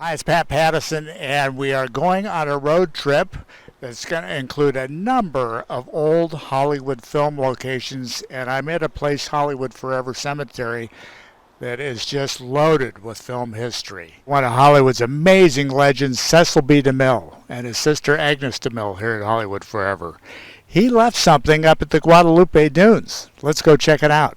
Hi, it's Pat Pattison, and we are going on a road trip that's going to include a number of old Hollywood film locations, and I'm at a place, Hollywood Forever Cemetery, that is just loaded with film history. One of Hollywood's amazing legends, Cecil B. DeMille, and his sister Agnes DeMille here at Hollywood Forever. He left something up at the Guadalupe Dunes. Let's go check it out.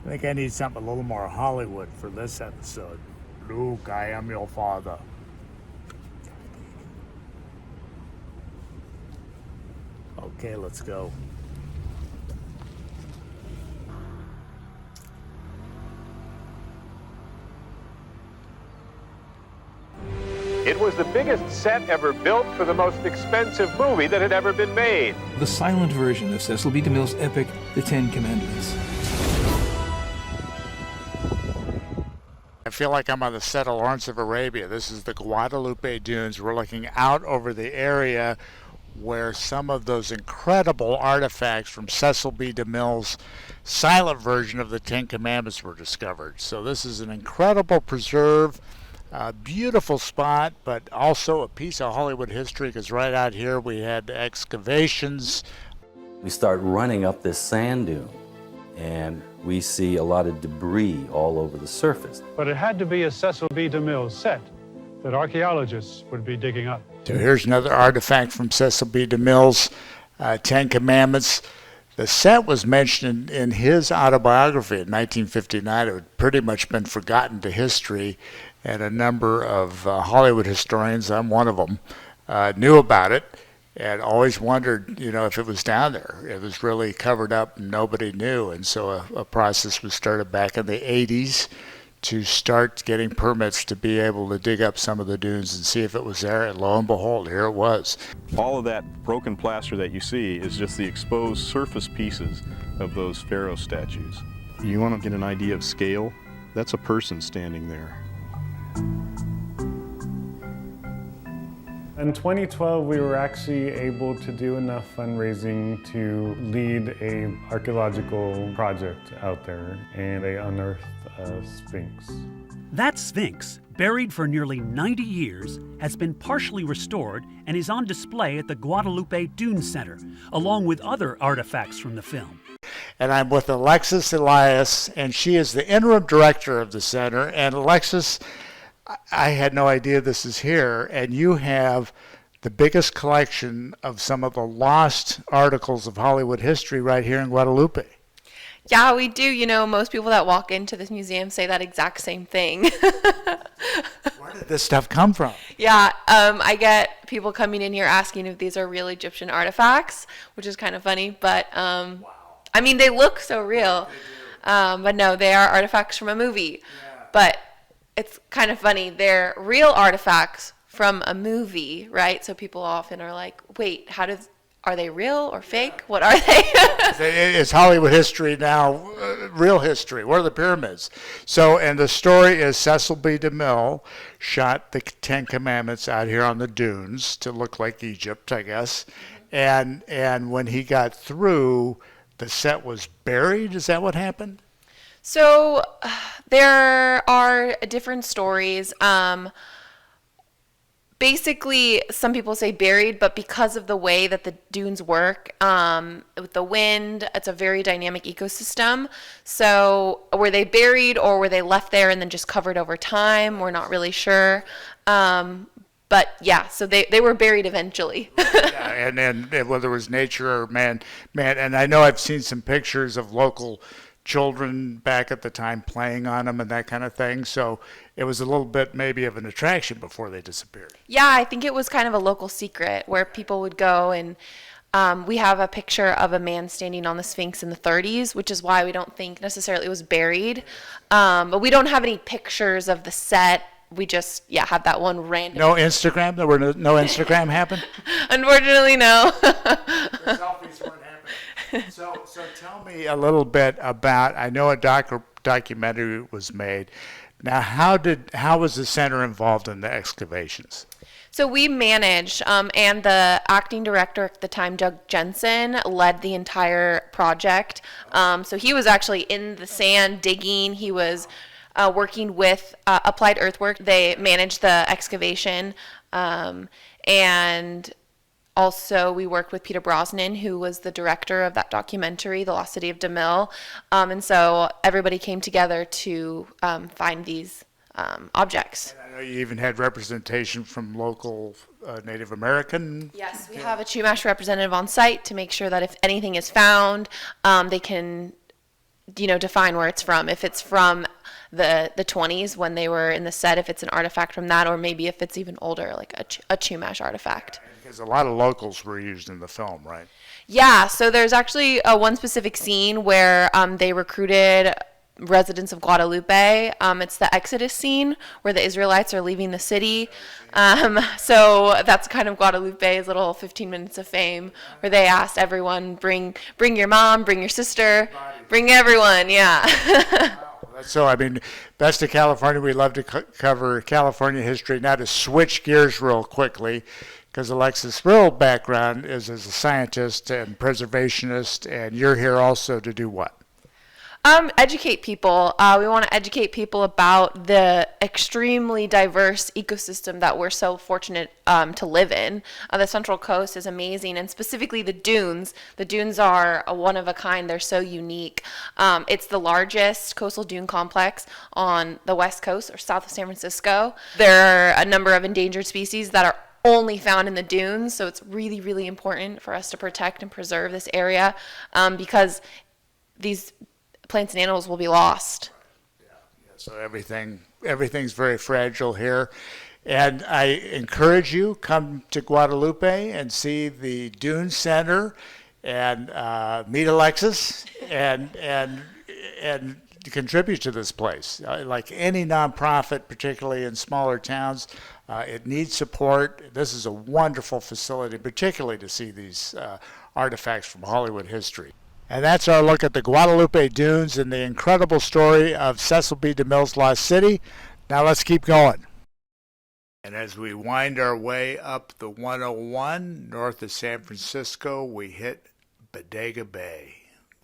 I think I need something a little more Hollywood for this episode. Luke, I am your father. Okay, let's go. It was the biggest set ever built for the most expensive movie that had ever been made. The silent version of Cecil B. DeMille's epic, The Ten Commandments. I feel like I'm on the set of Lawrence of Arabia. This is the Guadalupe Dunes. We're looking out over the area where some of those incredible artifacts from Cecil B. DeMille's silent version of the Ten Commandments were discovered. So this is an incredible preserve, beautiful spot, but also a piece of Hollywood history, because right out here we had excavations. We start running up this sand dune, and we see a lot of debris all over the surface. But it had to be a Cecil B. DeMille set that archaeologists would be digging up. So here's another artifact from Cecil B. DeMille's Ten Commandments. The set was mentioned in his autobiography in 1959. It had pretty much been forgotten to history, and a number of Hollywood historians, I'm one of them, knew about it and always wondered, if it was down there. It was really covered up and nobody knew, and so a process was started back in the 80s to start getting permits to be able to dig up some of the dunes and see if it was there, and lo and behold, here it was. All of that broken plaster that you see is just the exposed surface pieces of those pharaoh statues. You want to get an idea of scale? That's a person standing there. In 2012, we were actually able to do enough fundraising to lead a archaeological project out there, and they unearthed a Sphinx. That Sphinx, buried for nearly 90 years, has been partially restored and is on display at the Guadalupe Dunes Center, along with other artifacts from the film. And I'm with Alexis Elias, and she is the interim director of the center. And Alexis, I had no idea this is here, and you have the biggest collection of some of the lost articles of Hollywood history right here in Guadalupe. Yeah, we do. Most people that walk into this museum say that exact same thing. Where did this stuff come from? Yeah, I get people coming in here asking if these are real Egyptian artifacts, which is kind of funny, but wow. They look so real. But no, they are artifacts from a movie. Yeah. But it's kind of funny. They're real artifacts from a movie, right? So people often are like, wait, are they real or fake? What are they? It's Hollywood history now, real history. What are the pyramids? So, and the story is Cecil B. DeMille shot the Ten Commandments out here on the dunes to look like Egypt, I guess. And when he got through, the set was buried. Is that what happened? So there are different stories. Basically, some people say buried, but because of the way that the dunes work, with the wind, it's a very dynamic ecosystem. So were they buried or were they left there and then just covered over time? We're not really sure. But yeah, so they were buried eventually. Yeah, and whether it was nature or man, and I know I've seen some pictures of local children back at the time playing on them and that kind of thing. So it was a little bit maybe of an attraction before they disappeared. Yeah, I think it was kind of a local secret where people would go, and we have a picture of a man standing on the Sphinx in the 30s, which is why we don't think necessarily it was buried. But we don't have any pictures of the set. We just, have that one random. No Instagram? There were no Instagram happened? Unfortunately, no. The selfies weren't happening. So tell me a little bit about, I know a documentary was made. Now, how was the center involved in the excavations? So we managed, and the acting director at the time, Doug Jensen, led the entire project. So he was actually in the sand digging. He was working with Applied Earthwork. They managed the excavation, and also we worked with Peter Brosnan, who was the director of that documentary, The Lost City of DeMille. And so everybody came together to find these objects. And I know you even had representation from local Native American. Yes, we have a Chumash representative on site to make sure that if anything is found, they can, define where it's from. If it's from the 20s when they were in the set, if it's an artifact from that, or maybe if it's even older, like a Chumash artifact. Because a lot of locals were used in the film, right? Yeah, so there's actually one specific scene where they recruited residents of Guadalupe. It's the Exodus scene where the Israelites are leaving the city. So that's kind of Guadalupe's little 15 minutes of fame, where they asked everyone, bring your mom, bring your sister, bring everyone, yeah. So, Best of California, we love to cover California history. Now to switch gears real quickly, because Alexis' real background is as a scientist and preservationist, and you're here also to do what? Educate people. We want to educate people about the extremely diverse ecosystem that we're so fortunate to live in. The Central Coast is amazing, and specifically the dunes. The dunes are one of a kind. They're so unique. It's the largest coastal dune complex on the West Coast or south of San Francisco. There are a number of endangered species that are only found in the dunes, so it's really, really important for us to protect and preserve this area because these plants and animals will be lost. So everything's very fragile here. And I encourage you, come to Guadalupe and see the Dune Center and meet Alexis and contribute to this place. Like any nonprofit, particularly in smaller towns, it needs support. This is a wonderful facility, particularly to see these artifacts from Hollywood history. And that's our look at the Guadalupe Dunes and the incredible story of Cecil B. DeMille's Lost City. Now let's keep going. And as we wind our way up the 101 north of San Francisco, we hit Bodega Bay.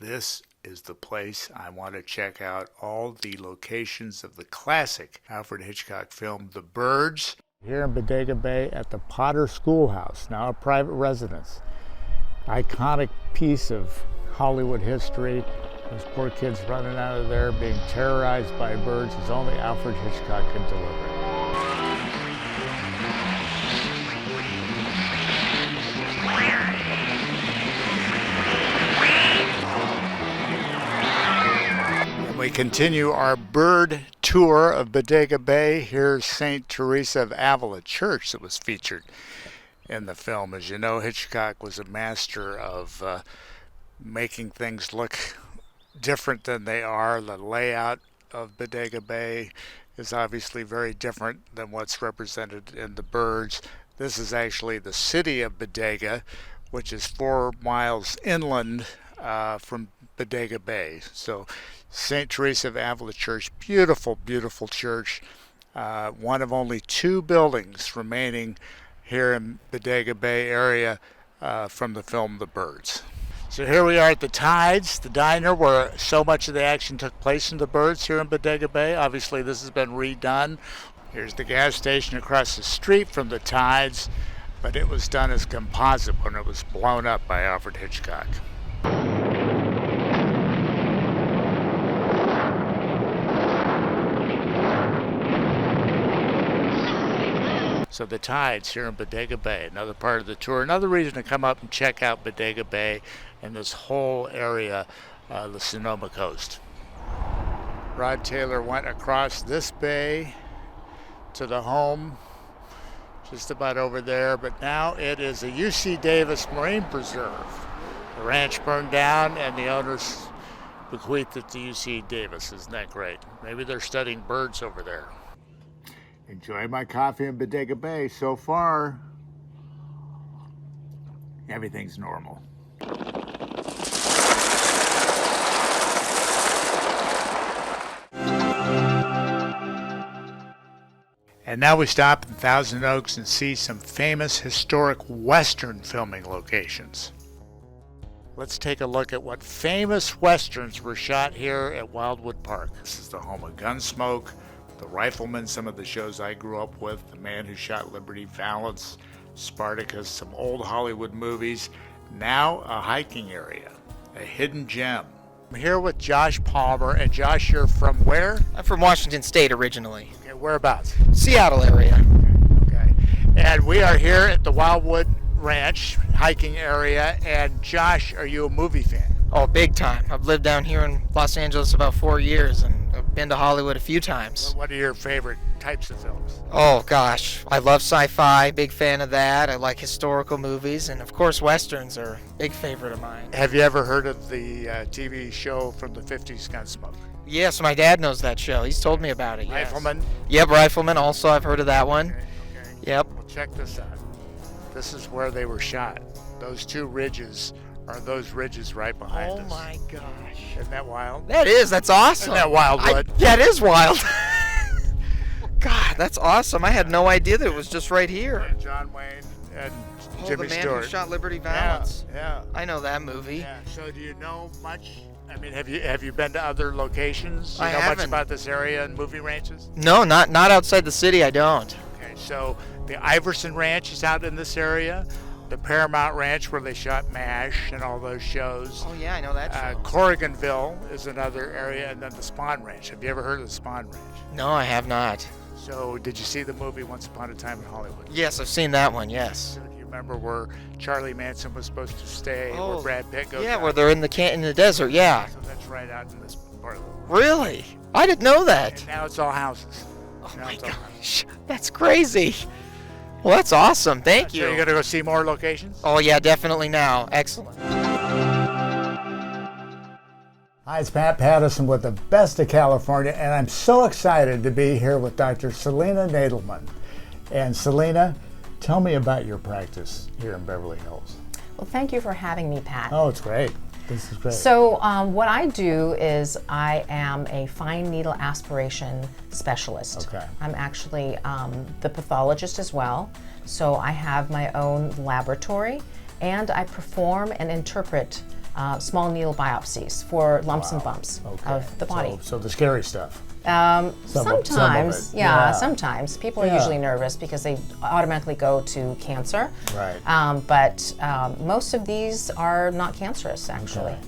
This is the place I want to check out all the locations of the classic Alfred Hitchcock film, The Birds. Here in Bodega Bay at the Potter Schoolhouse, now a private residence. Iconic piece of Hollywood history. Those poor kids running out of there being terrorized by birds as only Alfred Hitchcock can deliver. And we continue our bird tour of Bodega Bay. Here's St. Teresa of Avila Church that was featured in the film. As you know, Hitchcock was a master of making things look different than they are. The layout of Bodega Bay is obviously very different than what's represented in The Birds. This is actually the city of Bodega, which is 4 miles inland from Bodega Bay. So St. Teresa of Avila Church, beautiful, beautiful church. One of only 2 buildings remaining here in Bodega Bay area from the film The Birds. So here we are at the Tides, the diner where so much of the action took place in The Birds here in Bodega Bay. Obviously this has been redone. Here's the gas station across the street from the Tides, but it was done as composite when it was blown up by Alfred Hitchcock. So the Tides here in Bodega Bay, another part of the tour, another reason to come up and check out Bodega Bay and this whole area, the Sonoma coast. Rod Taylor went across this bay to the home, just about over there, but now it is a UC Davis Marine Preserve. The ranch burned down and the owners bequeathed it to UC Davis. Isn't that great? Maybe they're studying birds over there. Enjoy my coffee in Bodega Bay. So far, everything's normal. And now we stop in Thousand Oaks and see some famous historic Western filming locations. Let's take a look at what famous Westerns were shot here at Wildwood Park. This is the home of Gunsmoke, The Rifleman, some of the shows I grew up with, The Man Who Shot Liberty Valance, Spartacus, some old Hollywood movies. Now a hiking area, a hidden gem. I'm here with Josh Palmer. And Josh, you're from where? I'm from Washington State originally. Okay, whereabouts? Seattle area. Okay. And we are here at the Wildwood Ranch hiking area. And Josh, are you a movie fan? Oh, big time. I've lived down here in Los Angeles about 4 years, and I've been to Hollywood a few times. What are your favorite types of films? Oh, gosh. I love sci-fi, big fan of that. I like historical movies, and of course, Westerns are a big favorite of mine. Have you ever heard of the TV show from the 50s, Gunsmoke? Yes, my dad knows that show. He's told me about it, yes. Rifleman? Yep, Rifleman. Also, I've heard of that one. Okay. Yep. Well, check this out. This is where they were shot. Those two ridges are those ridges right behind us. Oh, my gosh. Isn't that wild? That's awesome. Isn't that Wildwood? Yeah, it is wild. God, that's awesome. I had no idea that it was just right here. And John Wayne and Jimmy The Man Stewart. Who Shot Liberty Valance. Yeah. I know that movie. Yeah. So do you know much? I mean, have you been to other locations? I You know much haven't. about this area and movie ranches? No, not outside the city. I don't. Okay. So the Iverson Ranch is out in this area. The Paramount Ranch where they shot MASH and all those shows. Oh yeah, I know that show. Corriganville is another area, and then the Spawn Ranch. Have you ever heard of the Spawn Ranch? No, I have not. So did you see the movie Once Upon a Time in Hollywood? Yes, I've seen that one. Yes. So do you remember where Charlie Manson was supposed to stay, where Brad Pitt goes? Yeah, out? where they're in the desert. Yeah. So that's right out in this part of the world. Really? I didn't know that. And now it's all houses. Oh Now my it's all gosh, that's crazy. Well, that's awesome. Thank So you. you're gonna go see more locations? Oh yeah, definitely now. Excellent. Hi, it's Pat Pattison with the best of California, and I'm so excited to be here with Dr. Selena Nadelman. And Selena, tell me about your practice here in Beverly Hills. Well, thank you for having me, Pat. Oh, it's great. This is great. So what I do is I am a fine needle aspiration specialist. Okay. I'm actually the pathologist as well. So I have my own laboratory, and I perform and interpret small needle biopsies for lumps and bumps of the body. So the scary stuff. Sometimes, yeah. sometimes. People are Yeah. usually nervous because they automatically go to cancer. Right. But most of these are not cancerous, actually. Okay.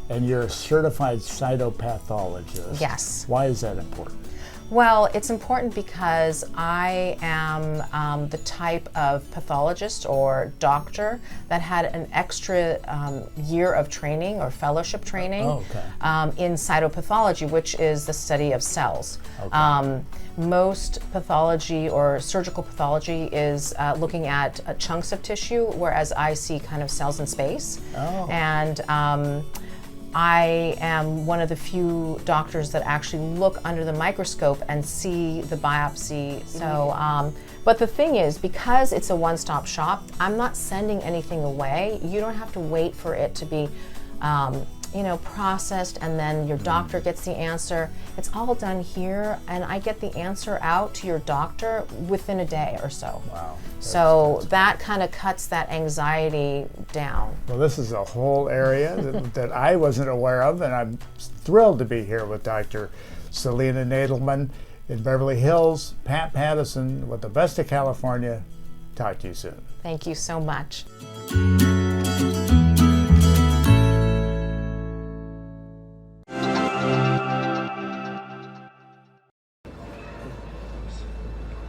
And you're a certified cytopathologist. Yes. Why is that important? Well, it's important because I am the type of pathologist or doctor that had an extra year of training or fellowship training in cytopathology, which is the study of cells. Okay. Most pathology or surgical pathology is looking at chunks of tissue, whereas I see kind of cells in space. Oh. And I am one of the few doctors that actually look under the microscope and see the biopsy. So, but the thing is, because it's a one-stop shop, I'm not sending anything away. You don't have to wait for it to be, processed, and then your doctor gets the answer. It's all done here, and I get the answer out to your doctor within a day or so. Wow. So that kind of cuts that anxiety down. Well, this is a whole area that I wasn't aware of, and I'm thrilled to be here with Dr. Selena Nadelman in Beverly Hills. Pat Pattison with the best of California. Talk to you soon. Thank you so much.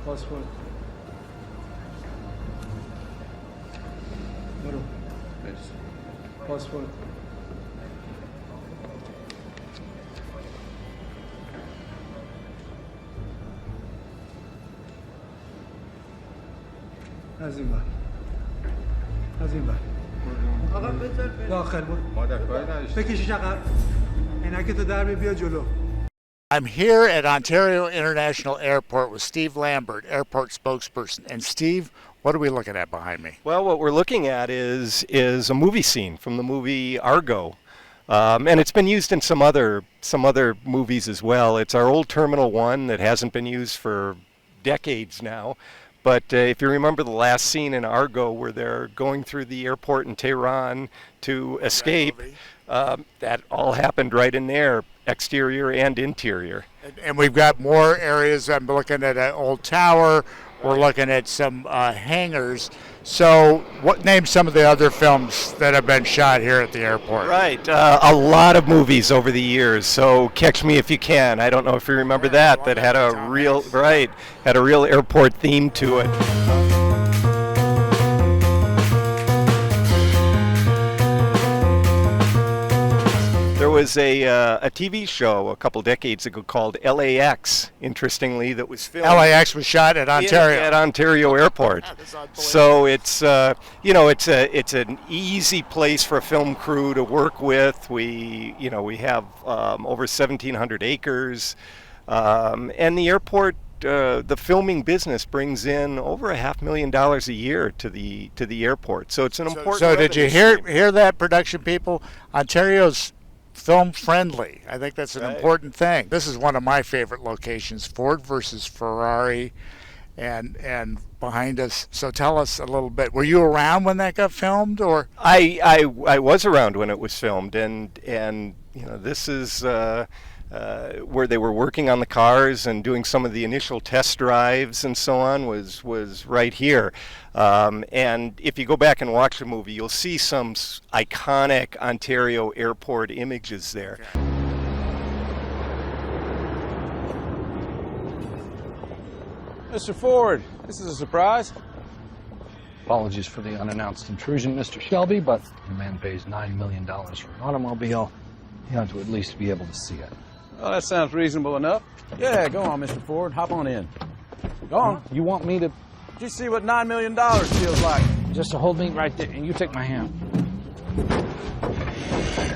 پاسپورت برو پاسپورت از این بر از این بر آقا بذار داخل برو مادر کاری نداشت بکشیش عقب عینکتو در بیا جلو. I'm here at Ontario International Airport with Steve Lambert, airport spokesperson. And Steve, what are we looking at behind me? Well, what we're looking at is a movie scene from the movie Argo. And it's been used in some other movies as well. It's our old Terminal 1 that hasn't been used for decades now. But if you remember the last scene in Argo where they're going through the airport in Tehran to escape, that all happened right in there, exterior and interior. And we've got more areas. I'm looking at an old tower. We're looking at some hangars. So name some of the other films that have been shot here at the airport. Right, a lot of movies over the years. So Catch Me If You Can. I don't know if you remember that had a real airport theme to it. There was a TV show a couple decades ago called LAX, interestingly, that was filmed. LAX was shot at Ontario. At Ontario Airport. So it's it's an easy place for a film crew to work with. We have over 1,700 acres, and the airport. The filming business brings in over $500,000 a year to the airport. So it's an important. So did you hear that, production people? Ontario's film friendly. I think that's an important thing. This is one of my favorite locations, Ford versus Ferrari, and behind us. So tell us a little bit. Were you around when that got filmed, or? I was around when it was filmed, and this is where they were working on the cars and doing some of the initial test drives and so on was right here. And if you go back and watch the movie, you'll see some iconic Ontario airport images there. Okay. Mr. Ford, this is a surprise. Apologies for the unannounced intrusion, Mr. Shelby, but the man pays $9 million for an automobile. He ought to at least be able to see it. Well, that sounds reasonable enough. Yeah, go on, Mr. Ford. Hop on in. Go on. You want me to... Just see what $9 million feels like. Just to hold me right there, and you take my hand.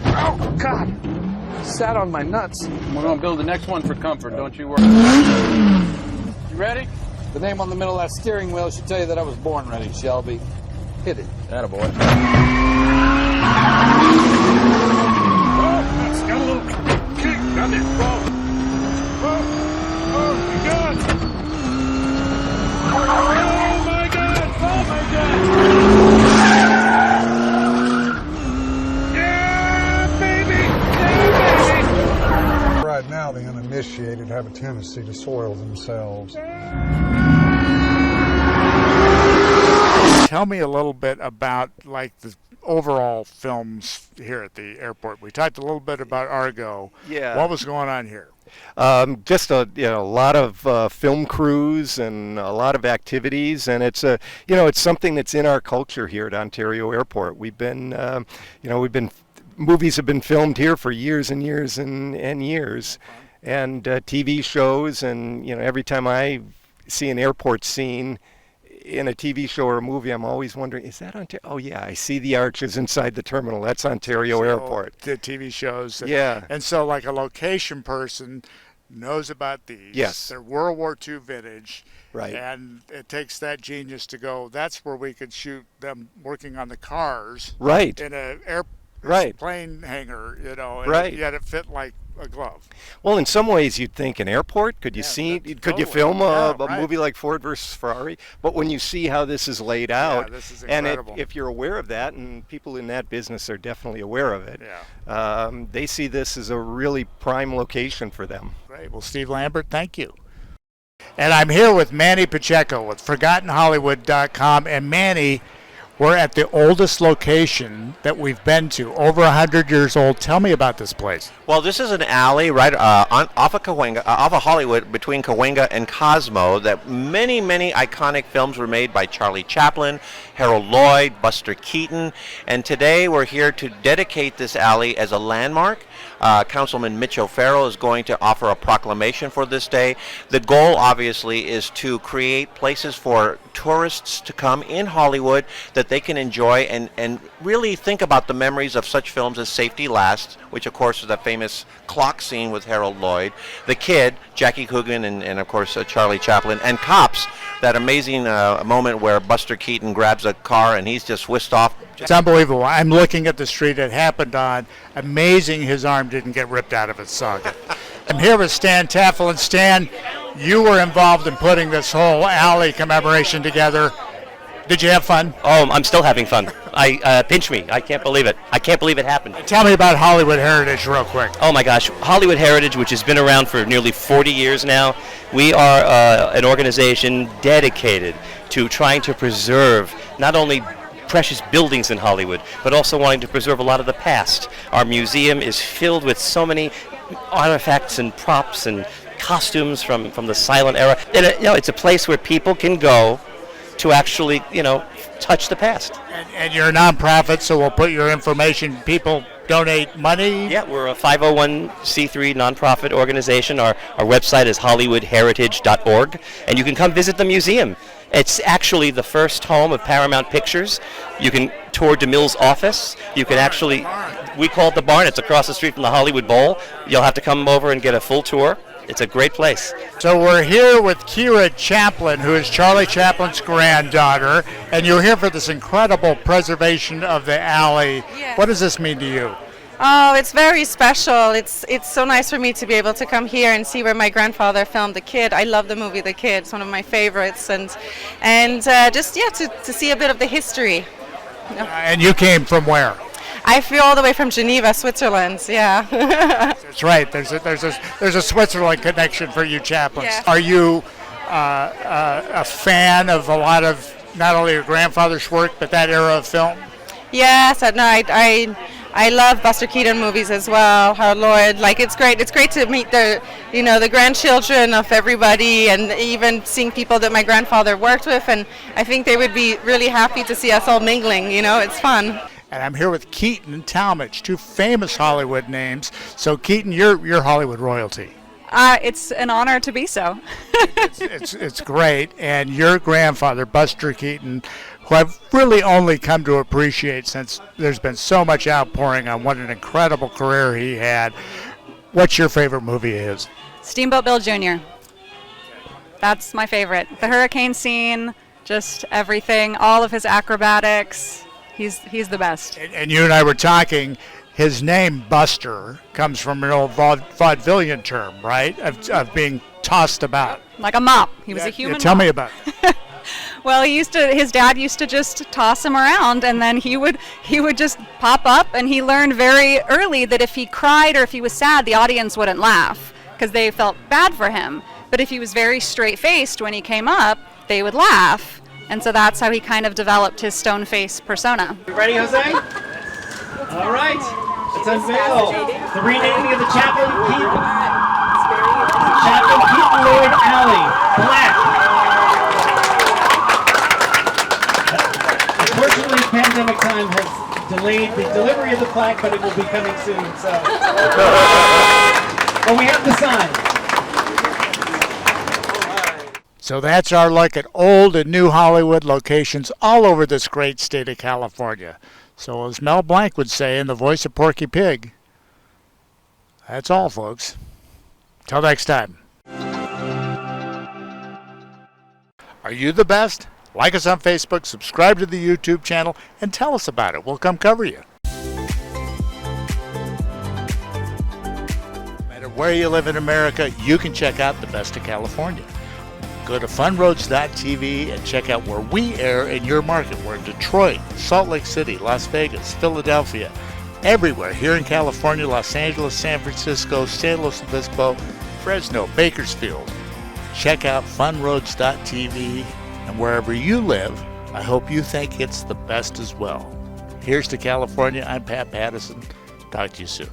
Oh, God! Sat on my nuts. We're going to build the next one for comfort, don't you worry. You ready? The name on the middle of that steering wheel should tell you that I was born ready, Shelby. Hit it. Attaboy. Oh, that's got a little kick. Got it. Oh, my God. Oh, my God. Oh, my God. Yeah, baby. Yeah, baby. Right now, the uninitiated have a tendency to soil themselves. Tell me a little bit about like the overall films here at the airport. We talked a little bit about Argo. Yeah. What was going on here? Just a lot of film crews and a lot of activities, and it's it's something that's in our culture here at Ontario Airport. We've been movies have been filmed here for years and years and years, and TV shows, and every time I see an airport scene in a TV show or a movie, I'm always wondering, is that Ontario? Oh yeah, I see the arches inside the terminal. That's Ontario Airport. The TV shows. Yeah. And so like a location person knows about these. Yes. They're World War II vintage. Right. And it takes that genius to go, that's where we could shoot them working on the cars. Right. In a plane hangar, and right. Yet it fit like a glove. Well, in some ways, you'd think an airport. Could you you film a movie like Ford versus Ferrari? But when you see how this is laid out, this is and incredible. if you're aware of that, and people in that business are definitely aware of it, they see this as a really prime location for them. Great. Well, Steve Lambert, thank you. And I'm here with Manny Pacheco with ForgottenHollywood.com. And Manny, we're at the oldest location that we've been to, over 100 years old. Tell me about this place. Well, this is an alley right off of Hollywood, between Cahuenga and Cosmo, that many iconic films were made by Charlie Chaplin, Harold Lloyd, Buster Keaton, and today we're here to dedicate this alley as a landmark. Councilman Mitch O'Farrell is going to offer a proclamation for this day. The goal, obviously, is to create places for tourists to come in Hollywood that they can enjoy and really think about the memories of such films as Safety Last, which, of course, is that famous clock scene with Harold Lloyd, The Kid, Jackie Coogan, and of course, Charlie Chaplin, and Cops, that amazing moment where Buster Keaton grabs a car and he's just whisked off. It's unbelievable. I'm looking at the street it happened on. Amazing his arm didn't get ripped out of its socket. I'm here with Stan Tafel. Stan, you were involved in putting this whole alley commemoration together. Did you have fun? Oh, I'm still having fun. Pinch me. I can't believe it. I can't believe it happened. Tell me about Hollywood Heritage real quick. Oh my gosh, Hollywood Heritage, which has been around for nearly 40 years now. We are an organization dedicated to trying to preserve not only precious buildings in Hollywood, but also wanting to preserve a lot of the past. Our museum is filled with so many artifacts and props and costumes from the silent era. And it's a place where people can go to actually, touch the past. And you're a nonprofit, so we'll put your information. People donate money? Yeah, we're a 501c3 nonprofit organization. Our website is hollywoodheritage.org, and you can come visit the museum. It's actually the first home of Paramount Pictures. You can tour DeMille's office. You can actually, we call it the barn. It's across the street from the Hollywood Bowl. You'll have to come over and get a full tour. It's a great place. So we're here with Keira Chaplin, who is Charlie Chaplin's granddaughter, and you're here for this incredible preservation of the alley. Yes. What does this mean to you? Oh, it's very special. It's so nice for me to be able to come here and see where my grandfather filmed The Kid. I love the movie The Kid. It's one of my favorites, and just to see a bit of the history. And you came from where? I flew all the way from Geneva, Switzerland. Yeah. That's right. There's a Switzerland connection for you, Chaplin. Yeah. Are you a fan of a lot of not only your grandfather's work but that era of film? Yes, I love Buster Keaton movies as well. Harold Lloyd. Like it's great to meet the grandchildren of everybody, and even seeing people that my grandfather worked with. And I think they would be really happy to see us all mingling. It's fun. And I'm here with Keaton and Talmadge, two famous Hollywood names. So Keaton, you're Hollywood royalty. It's an honor to be so. It's great. And your grandfather, Buster Keaton, who I've really only come to appreciate since there's been so much outpouring on what an incredible career he had. What's your favorite movie of his? Steamboat Bill Jr. That's my favorite. The hurricane scene, just everything, all of his acrobatics. He's the best. And you and I were talking, his name, Buster, comes from an old vaudevillian term, right? Of being tossed about. Like a mop. He was a human Tell mop. me about it. Well, his dad used to just toss him around, and then he would just pop up, and he learned very early that if he cried or if he was sad, the audience wouldn't laugh because they felt bad for him. But if he was very straight-faced when he came up, they would laugh. And so that's how he kind of developed his stone face persona. You ready, Jose? All right. Let's unveil the renaming of the Chaplin Keaton Lloyd Alley. Black. Unfortunately, pandemic time has delayed the delivery of the plaque, but it will be coming soon. So, but we have the sign. So that's our look at old and new Hollywood locations all over this great state of California. So as Mel Blanc would say in the voice of Porky Pig, that's all, folks. Till next time. Are you the best? Like us on Facebook, subscribe to the YouTube channel, and tell us about it. We'll come cover you. No matter where you live in America, you can check out the best of California. Go to funroads.tv and check out where we air in your market. We're in Detroit, Salt Lake City, Las Vegas, Philadelphia, everywhere here in California, Los Angeles, San Francisco, San Luis Obispo, Fresno, Bakersfield. Check out funroads.tv, and wherever you live, I hope you think it's the best as well. Here's to California. I'm Pat Pattison. Talk to you soon.